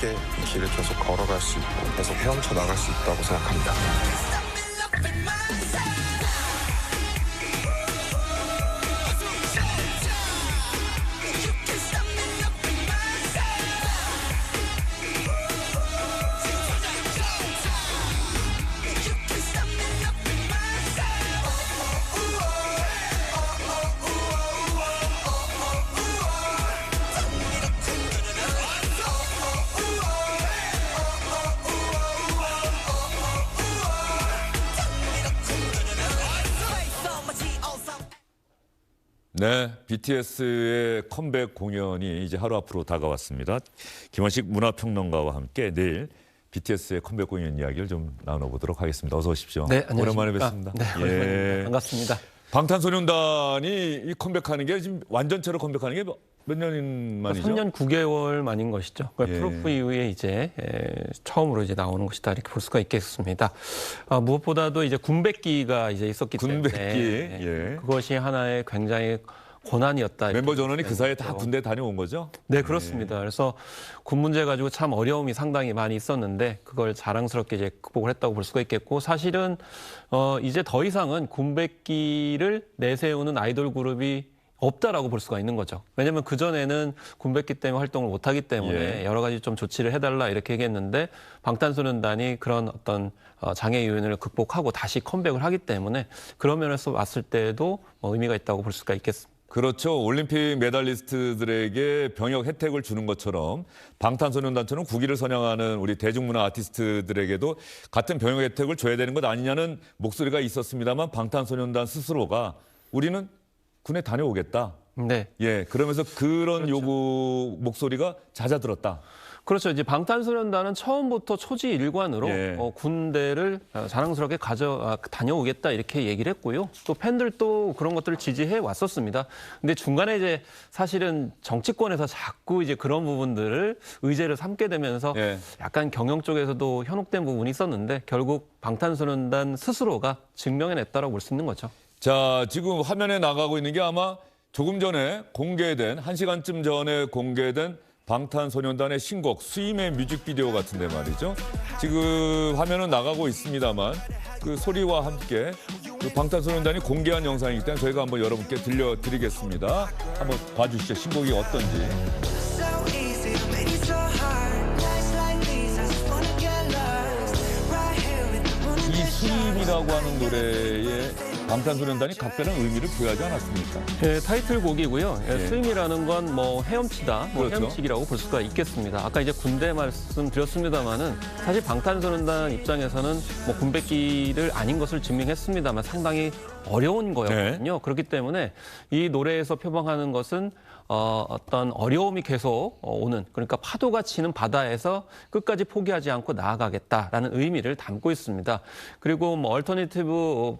함께 이 길을 계속 걸어갈 수 있고 계속 헤엄쳐 나갈 수 있다고 생각합니다. 네, BTS의 컴백 공연이 이제 하루 앞으로 다가왔습니다. 김원식 문화평론가와 함께 내일 BTS의 컴백 공연 이야기를 좀 나눠보도록 하겠습니다. 어서 오십시오. 네, 안녕하십니까. 오랜만에 뵙습니다. 네, 오랜만입니다. 반갑습니다. 방탄소년단이 이 컴백하는 게 지금 완전체로 컴백하는 게 몇 년 만이죠? 3년 9개월 만인 것이죠. 프로프 이후에 이제 처음으로 이제 나오는 것이다 이렇게 볼 수가 있겠습니다. 무엇보다도 이제 군백기가 이제 있었기 때문에 그것이 하나의 굉장히 고난이었다. 멤버 전원이 그 사이에 다 군대 다녀온 거죠? 네, 그렇습니다. 그래서 군 문제 가지고 참 어려움이 상당히 많이 있었는데 그걸 자랑스럽게 이제 극복을 했다고 볼 수가 있겠고, 사실은 이제 더 이상은 군백기를 내세우는 아이돌 그룹이 없다라고 볼 수가 있는 거죠. 왜냐하면 그전에는 군백기 때문에 활동을 못하기 때문에 여러 가지 좀 조치를 해달라 이렇게 얘기했는데 방탄소년단이 그런 어떤 장애 요인을 극복하고 다시 컴백을 하기 때문에 그런 면에서 봤을 때도 의미가 있다고 볼 수가 있겠습니다. 그렇죠. 올림픽 메달리스트들에게 병역 혜택을 주는 것처럼 방탄소년단처럼 국위를 선양하는 우리 대중문화 아티스트들에게도 같은 병역 혜택을 줘야 되는 것 아니냐는 목소리가 있었습니다만 방탄소년단 스스로가 우리는 군에 다녀오겠다. 네. 예, 그러면서 그런 요구 목소리가 잦아들었다. 그렇죠. 이제 방탄소년단은 처음부터 초지일관으로 군대를 자랑스럽게 다녀오겠다 이렇게 얘기를 했고요. 또 팬들도 그런 것들을 지지해 왔었습니다. 근데 중간에 이제 사실은 정치권에서 자꾸 이제 그런 부분들을 의제를 삼게 되면서 약간 경영 쪽에서도 현혹된 부분이 있었는데 결국 방탄소년단 스스로가 증명해냈다라고 볼 수 있는 거죠. 자, 지금 화면에 나가고 있는 게 아마 조금 전에 공개된 1시간쯤 전에 공개된 방탄소년단의 신곡 스윙의 뮤직비디오 같은데 말이죠. 지금 화면은 나가고 있습니다만 그 소리와 함께 그 방탄소년단이 공개한 영상이기 때문에 저희가 한번 여러분께 들려드리겠습니다. 한번 봐주시죠. 신곡이 어떤지. 이 스윙이라고 하는 노래에 방탄소년단이 각별한 의미를 부여하지 않았습니까? 네, 타이틀곡이고요. 스윙이라는 건 뭐 헤엄치다, 그렇죠. 헤엄치기라고 볼 수가 있겠습니다. 아까 이제 군대 말씀드렸습니다만은 사실 방탄소년단 입장에서는 뭐 군백기를 아닌 것을 증명했습니다만 상당히 어려운 거였거든요. 그렇기 때문에 이 노래에서 표방하는 것은 어떤 어려움이 계속 오는, 그러니까 파도가 치는 바다에서 끝까지 포기하지 않고 나아가겠다라는 의미를 담고 있습니다. 그리고 뭐 얼터네티브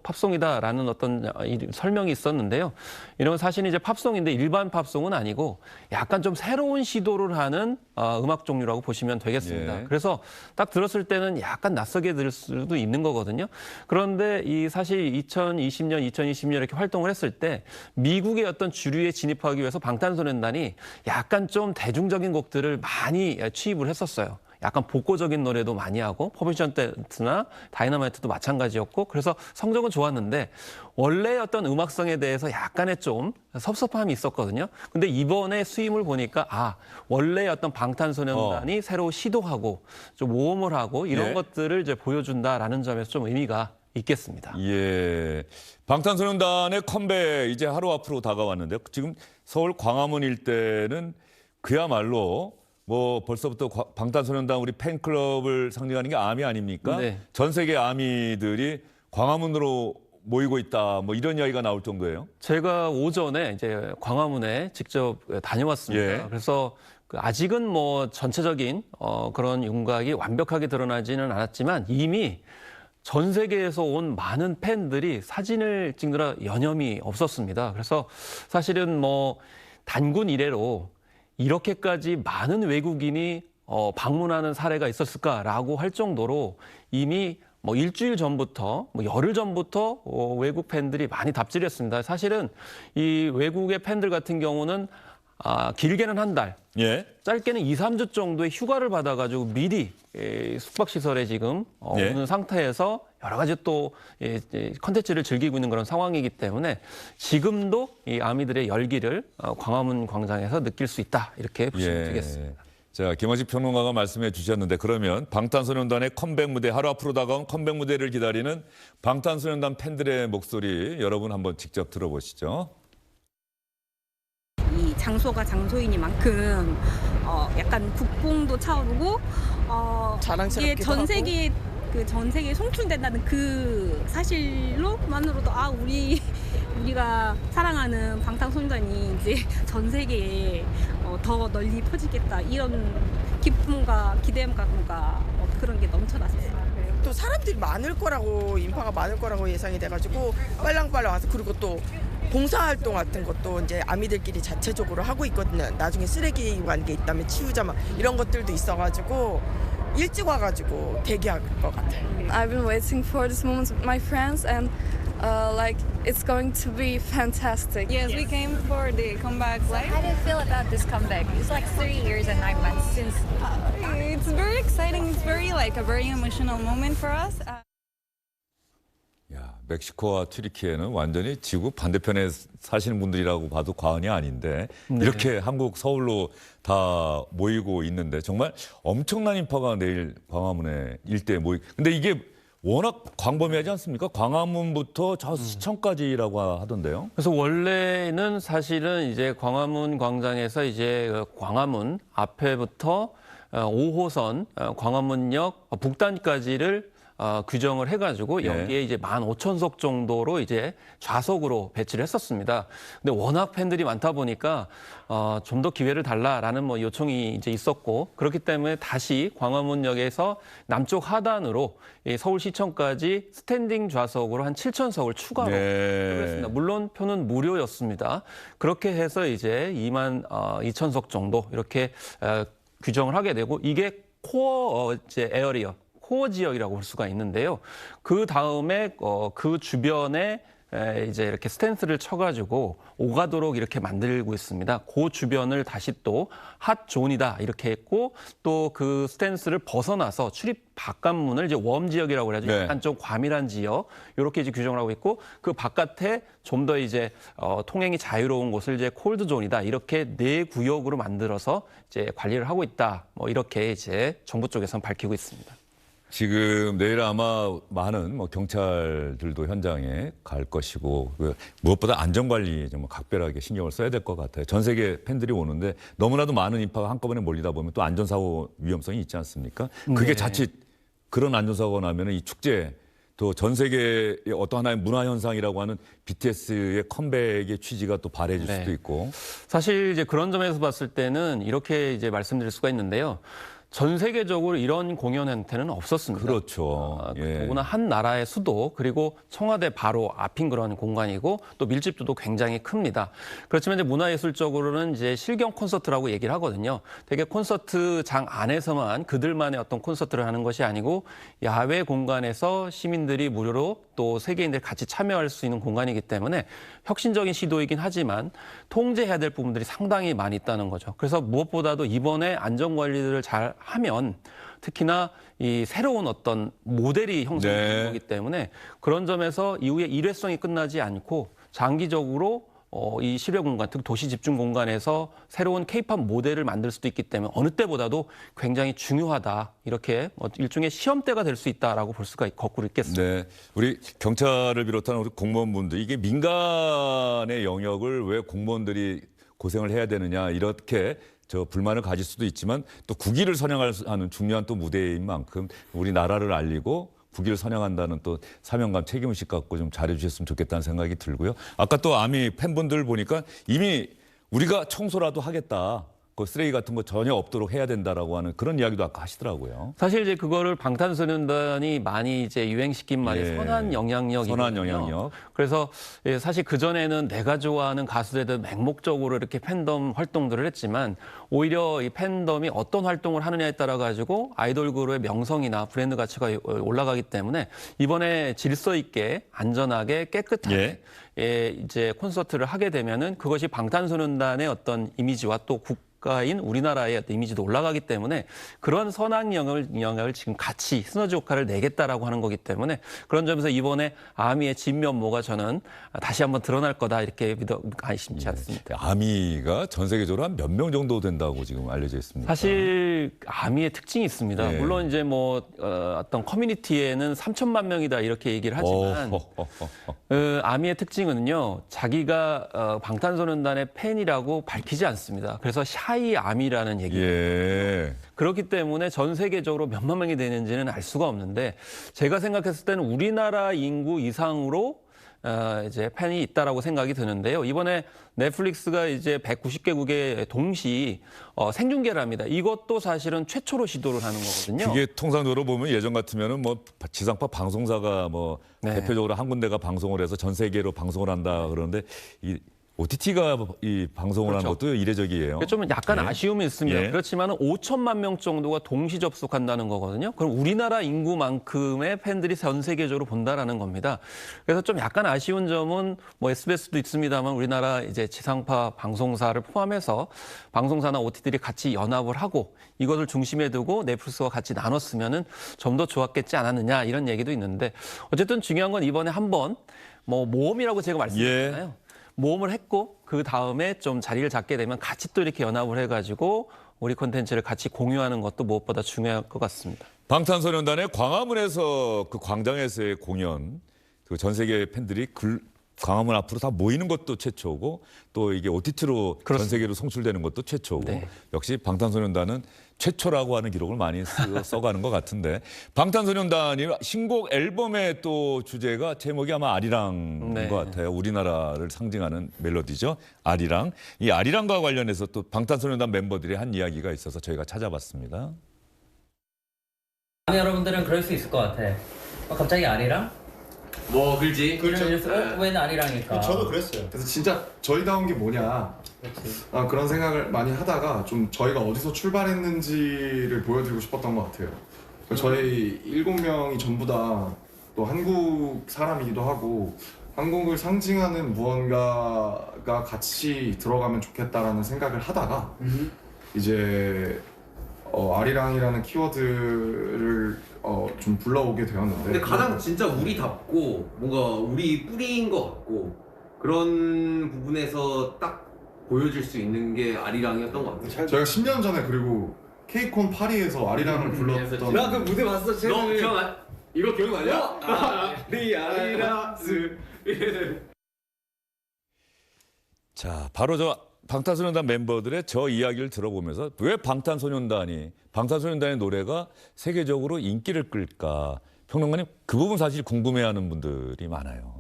팝송이다라는 어떤 설명이 있었는데요. 이런 사실 이제 팝송인데 일반 팝송은 아니고 약간 좀 새로운 시도를 하는 음악 종류라고 보시면 되겠습니다. 그래서 딱 들었을 때는 약간 낯설게 들을 수도 있는 거거든요. 그런데 이 사실 2020년 이렇게 활동을 했을 때 미국의 어떤 주류에 진입하기 위해서 방탄소년단이 약간 좀 대중적인 곡들을 많이 취입을 했었어요. 약간 복고적인 노래도 많이 하고 퍼미션 댄스나 다이너마이트도 마찬가지였고, 그래서 성적은 좋았는데 원래 어떤 음악성에 대해서 약간의 좀 섭섭함이 있었거든요. 근데 이번에 수임을 보니까 원래 어떤 방탄소년단이 새로 시도하고 좀 모험을 하고 이런 것들을 이제 보여준다라는 점에서 좀 의미가 있겠습니다. 예, 방탄소년단의 컴백 이제 하루 앞으로 다가왔는데 지금 서울 광화문 일대는 그야말로 뭐 벌써부터 방탄소년단 우리 팬클럽을 상징하는 게 아미 아닙니까? 전 세계 아미들이 광화문으로 모이고 있다, 뭐 이런 이야기가 나올 정도예요. 제가 오전에 이제 광화문에 직접 다녀왔습니다. 그래서 아직은 뭐 전체적인 그런 윤곽이 완벽하게 드러나지는 않았지만 이미 전 세계에서 온 많은 팬들이 사진을 찍느라 여념이 없었습니다. 그래서 사실은 뭐 단군 이래로 이렇게까지 많은 외국인이 방문하는 사례가 있었을까라고 할 정도로 이미 뭐 일주일 전부터, 뭐 열흘 전부터 외국 팬들이 많이 답질했습니다. 사실은 이 외국의 팬들 같은 경우는 길게는 한 달, 예. 짧게는 2, 3주 정도의 휴가를 받아가지고 미리 숙박시설에 지금 예. 오는 상태에서 여러 가지 또 컨텐츠를 즐기고 있는 그런 상황이기 때문에 지금도 이 아미들의 열기를 광화문 광장에서 느낄 수 있다. 이렇게 보시면 되겠습니다. 자, 김원식 평론가가 말씀해 주셨는데 그러면 방탄소년단의 컴백 무대, 하루 앞으로 다가온 컴백 무대를 기다리는 방탄소년단 팬들의 목소리 여러분 한번 직접 들어보시죠. 이 장소가 장소이니만큼 약간 국뽕도 차오르고 자랑스럽기도 이게 전 세계에 전 세계에 송출된다는 그 사실로만으로도 우리가 사랑하는 방탄소년단이 이제 전 세계에 더 널리 퍼지겠다 이런 기쁨과 기대감과 그런 게 넘쳐났어요. 또 사람들이 많을 거라고 인파가 많을 거라고 예상이 돼가지고 빨랑빨랑 와서 그리고 또 봉사활동 같은 것도 이제 아미들끼리 자체적으로 하고 있거든요. 나중에 쓰레기 관계 있다면 치우자 막 이런 것들도 있어가지고 일찍 와가지고 대기할 것 같아요. I've been waiting for this moment with my friends and like it's going to be fantastic. Yes, we came for the comeback live. How do you feel about this comeback? It's like 3 years and 9 months since. It's very exciting. It's very like a very emotional moment for us. 야, 멕시코와 튀르키예는 완전히 지구 반대편에 사시는 분들이라고 봐도 과언이 아닌데 이렇게 한국 서울로 다 모이고 있는데 정말 엄청난 인파가 내일 광화문에 일대에 근데 이게 워낙 광범위하지 않습니까? 광화문부터 저 시청까지라고 하던데요. 그래서 원래는 사실은 이제 광화문 광장에서 이제 광화문 앞에부터 5호선 광화문역 북단까지를 규정을 해가지고 여기에 이제 15,000석 정도로 이제 좌석으로 배치를 했었습니다. 근데 워낙 팬들이 많다 보니까 좀 더 기회를 달라라는 뭐 요청이 이제 있었고 그렇기 때문에 다시 광화문역에서 남쪽 하단으로 서울시청까지 스탠딩 좌석으로 한 7,000석을 추가로 했습니다. 물론 표는 무료였습니다. 그렇게 해서 이제 22,000석 정도 이렇게 규정을 하게 되고 이게 코어 이제 에어리어. 코어 지역이라고 볼 수가 있는데요. 그 다음에 그 주변에 이제 이렇게 스탠스를 쳐가지고 오가도록 이렇게 만들고 있습니다. 그 주변을 다시 또 핫존이다 이렇게 했고 또 그 스탠스를 벗어나서 출입 바깥문을 이제 웜 지역이라고 그래가지고 약간 좀 과밀한 지역 이렇게 이제 규정을 하고 있고 그 바깥에 좀 더 이제 통행이 자유로운 곳을 이제 콜드 존이다 이렇게 네 구역으로 만들어서 이제 관리를 하고 있다. 뭐 이렇게 이제 정부 쪽에서는 밝히고 있습니다. 지금 내일 아마 많은 경찰들도 현장에 갈 것이고 무엇보다 안전관리 좀 각별하게 신경을 써야 될 것 같아요. 전 세계 팬들이 오는데 너무나도 많은 인파가 한꺼번에 몰리다 보면 또 안전사고 위험성이 있지 않습니까? 그게 자칫 그런 안전사고가 나면 이 축제 또 전 세계의 어떤 하나의 문화현상이라고 하는 BTS의 컴백의 취지가 또 발해질 수도 있고. 사실 이제 그런 점에서 봤을 때는 이렇게 이제 말씀드릴 수가 있는데요. 전 세계적으로 이런 공연 형태는 없었습니다. 그렇죠. 더구나 한 나라의 수도 그리고 청와대 바로 앞인 그런 공간이고 또 밀집도도 굉장히 큽니다. 그렇지만 이제 문화예술적으로는 이제 실경 콘서트라고 얘기를 하거든요. 되게 콘서트장 안에서만 그들만의 어떤 콘서트를 하는 것이 아니고 야외 공간에서 시민들이 무료로 또 세계인들이 같이 참여할 수 있는 공간이기 때문에 혁신적인 시도이긴 하지만 통제해야 될 부분들이 상당히 많이 있다는 거죠. 그래서 무엇보다도 이번에 안전관리를 잘 하면 특히나 이 새로운 어떤 모델이 형성되는 거기 때문에 그런 점에서 이후에 일회성이 끝나지 않고 장기적으로 이 실외 공간, 특히 도시 집중 공간에서 새로운 K-팝 모델을 만들 수도 있기 때문에 어느 때보다도 굉장히 중요하다. 이렇게 일종의 시험대가 될 수 있다라고 볼 수가 거꾸로 있겠습니다. 네, 우리 경찰을 비롯한 우리 공무원분들 이게 민간의 영역을 왜 공무원들이 고생을 해야 되느냐 이렇게 불만을 가질 수도 있지만 또 국위를 선양하는 중요한 또 무대인 만큼 우리 나라를 알리고 국위를 선양한다는 또 사명감, 책임의식 갖고 좀 잘해주셨으면 좋겠다는 생각이 들고요. 아까 또 아미 팬분들 보니까 이미 우리가 청소라도 하겠다. 그 쓰레기 같은 거 전혀 없도록 해야 된다라고 하는 그런 이야기도 아까 하시더라고요. 사실 이제 그거를 방탄소년단이 많이 이제 유행시킨 말이 예. 선한 영향력이거든요. 선한 영향력. 그래서 예, 사실 그전에는 내가 좋아하는 가수들도 맹목적으로 이렇게 팬덤 활동들을 했지만 오히려 이 팬덤이 어떤 활동을 하느냐에 따라 가지고 아이돌 그룹의 명성이나 브랜드 가치가 올라가기 때문에 이번에 질서 있게 안전하게 깨끗하게 예, 이제 콘서트를 하게 되면은 그것이 방탄소년단의 어떤 이미지와 또 국가인 우리나라의 어떤 이미지도 올라가기 때문에 그런 선한 영향을 지금 같이 시너지 효과를 내겠다라고 하는 거기 때문에 그런 점에서 이번에 아미의 진면모가 저는 다시 한번 드러날 거다 이렇게 믿어 의심치 않습니다. 아미가 전 세계적으로 한 몇 명 정도 된다고 지금 알려져 있습니다. 사실 아미의 특징이 있습니다. 예. 물론 이제 뭐 어떤 커뮤니티에는 3천만 명이다 이렇게 얘기를 하지만 아미의 특징은요. 자기가 방탄소년단의 팬이라고 밝히지 않습니다. 그래서 샤이 아미라는 얘기예요. 예. 그렇기 때문에 전 세계적으로 몇만 명이 되는지는 알 수가 없는데 제가 생각했을 때는 우리나라 인구 이상으로 이제 팬이 있다라고 생각이 드는데요. 이번에 넷플릭스가 이제 190개국에 동시 생중계를 합니다. 이것도 사실은 최초로 시도를 하는 거거든요. 그게 통상적으로 보면 예전 같으면은 뭐 지상파 방송사가 뭐 네. 대표적으로 한 군데가 방송을 해서 전 세계로 방송을 한다 그러는데 이 OTT가 이 방송을 그렇죠. 하는 것도 이례적이에요. 좀 약간 예. 아쉬움이 있습니다. 예. 그렇지만 5천만 명 정도가 동시 접속한다는 거거든요. 그럼 우리나라 인구만큼의 팬들이 전 세계적으로 본다라는 겁니다. 그래서 좀 약간 아쉬운 점은 뭐 SBS도 있습니다만 우리나라 이제 지상파 방송사를 포함해서 방송사나 OTT들이 같이 연합을 하고 이것을 중심에 두고 넷플릭스와 같이 나눴으면은 좀 더 좋았겠지 않았느냐 이런 얘기도 있는데 어쨌든 중요한 건 이번에 한번 뭐 모험이라고 제가 말씀드렸잖아요. 모험을 했고 그 다음에 좀 자리를 잡게 되면 같이 또 이렇게 연합을 해가지고 우리 콘텐츠를 같이 공유하는 것도 무엇보다 중요할 것 같습니다. 방탄소년단의 광화문에서 그 광장에서의 공연, 그 전 세계 팬들이 광화문 앞으로 다 모이는 것도 최초고 또 이게 OTT로 전 세계로 송출되는 것도 최초고 네. 역시 방탄소년단은 최초라고 하는 기록을 많이 써가는 것 같은데 방탄소년단이 신곡 앨범의 또 주제가 제목이 아마 아리랑인 네. 것 같아요. 우리나라를 상징하는 멜로디죠. 아리랑. 이 아리랑과 관련해서 또 방탄소년단 멤버들이 한 이야기가 있어서 저희가 찾아봤습니다. 여러분들은 그럴 수 있을 것 같아. 갑자기 아리랑? 뭐 그렇지. 왜 아리랑일까? 저도 그랬어요. 그래서 진짜 저희다운 게 뭐냐. 그런 생각을 많이 하다가 좀 저희가 어디서 출발했는지를 보여드리고 싶었던 것 같아요. 저희 7명이 전부 다 또 한국 사람이기도 하고 한국을 상징하는 무언가가 같이 들어가면 좋겠다라는 생각을 하다가 이제 아리랑이라는 키워드를 좀 불러오게 되었는데 근데 가장 진짜 우리답고 뭔가 우리 뿌리인 것 같고 그런 부분에서 딱 보여줄 수 있는 게 아리랑이었던 것 같아요. 저희가 10년 전에 그리고 케이콘 파리에서 아리랑을 불렀던 나 그 무대 봤어. 너 기억나? 이거 기억나냐? 네 아리랑스. 자, 바로 저 방탄소년단 멤버들의 저 이야기를 들어보면서 왜 방탄소년단의 노래가 세계적으로 인기를 끌까? 평론가님 그 부분 사실 궁금해하는 분들이 많아요.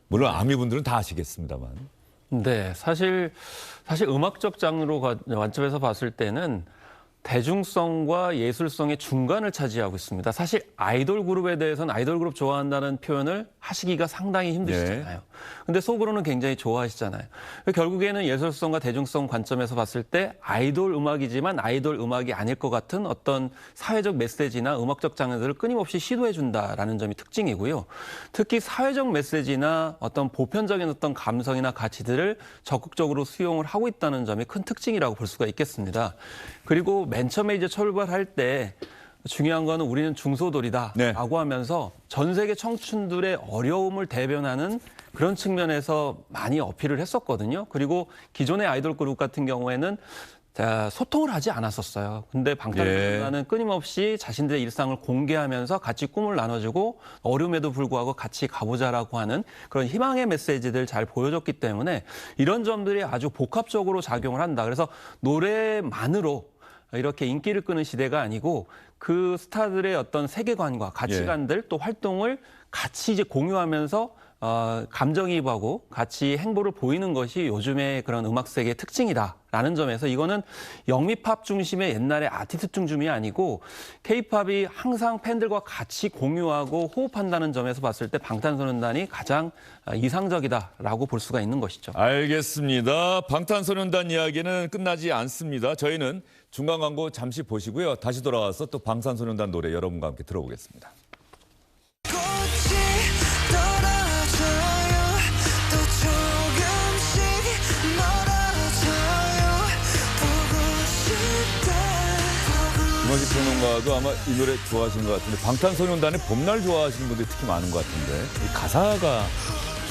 물론 아미분들은 다 아시겠습니다만. 네, 사실 음악적 장르로 관점에서 봤을 때는 대중성과 예술성의 중간을 차지하고 있습니다. 사실 아이돌 그룹에 대해서는 아이돌 그룹 좋아한다는 표현을 하시기가 상당히 힘드시잖아요. 근데 속으로는 굉장히 좋아하시잖아요. 결국에는 예술성과 대중성 관점에서 봤을 때 아이돌 음악이지만 아이돌 음악이 아닐 것 같은 어떤 사회적 메시지나 음악적 장르들을 끊임없이 시도해 준다라는 점이 특징이고요. 특히 사회적 메시지나 어떤 보편적인 어떤 감성이나 가치들을 적극적으로 수용을 하고 있다는 점이 큰 특징이라고 볼 수가 있겠습니다. 그리고 맨 처음에 이제 출발할 때 중요한 거는 우리는 중소돌이다라고 하면서 전 세계 청춘들의 어려움을 대변하는 그런 측면에서 많이 어필을 했었거든요. 그리고 기존의 아이돌 그룹 같은 경우에는 소통을 하지 않았었어요. 근데 방탄소년단은 끊임없이 자신들의 일상을 공개하면서 같이 꿈을 나눠주고 어려움에도 불구하고 같이 가보자라고 하는 그런 희망의 메시지들 잘 보여줬기 때문에 이런 점들이 아주 복합적으로 작용을 한다. 그래서 노래만으로 이렇게 인기를 끄는 시대가 아니고 그 스타들의 어떤 세계관과 가치관들 또 활동을 같이 이제 공유하면서 감정이입하고 같이 행보를 보이는 것이 요즘의 그런 음악 세계의 특징이다라는 점에서 이거는 영미팝 중심의 옛날의 아티스트 중심이 아니고 K-팝이 항상 팬들과 같이 공유하고 호흡한다는 점에서 봤을 때 방탄소년단이 가장 이상적이다라고 볼 수가 있는 것이죠. 알겠습니다. 방탄소년단 이야기는 끝나지 않습니다. 저희는 중간 광고 잠시 보시고요. 다시 돌아와서 또 방탄소년단 노래 여러분과 함께 들어보겠습니다. 김원식 평론가도 아마 이 노래 좋아하시는 것 같은데 방탄소년단의 봄날 좋아하시는 분들이 특히 많은 것 같은데 이 가사가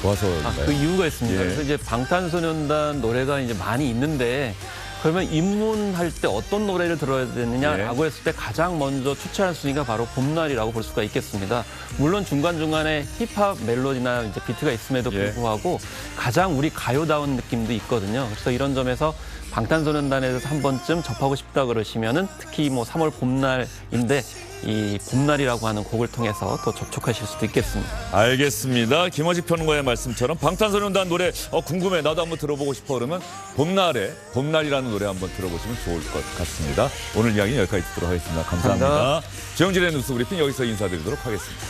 좋아서인가요? 그 이유가 있습니다. 예. 그래서 이제 방탄소년단 노래가 이제 많이 있는데 그러면 입문할 때 어떤 노래를 들어야 되느냐라고 했을 때 가장 먼저 추천할 순위가 바로 봄날이라고 볼 수가 있겠습니다. 물론 중간중간에 힙합 멜로디나 이제 비트가 있음에도 불구하고 가장 우리 가요다운 느낌도 있거든요. 그래서 이런 점에서 방탄소년단에 대해서 한 번쯤 접하고 싶다 그러시면은 특히 뭐 3월 봄날인데 이 봄날이라고 하는 곡을 통해서 또 접촉하실 수도 있겠습니다. 알겠습니다. 김원식 평론가의 말씀처럼 방탄소년단 노래 궁금해 나도 한번 들어보고 싶어 그러면 봄날이라는 노래 한번 들어보시면 좋을 것 같습니다. 오늘 이야기는 여기까지 듣도록 하겠습니다. 감사합니다. 정영진의 뉴스 브리핑 여기서 인사드리도록 하겠습니다.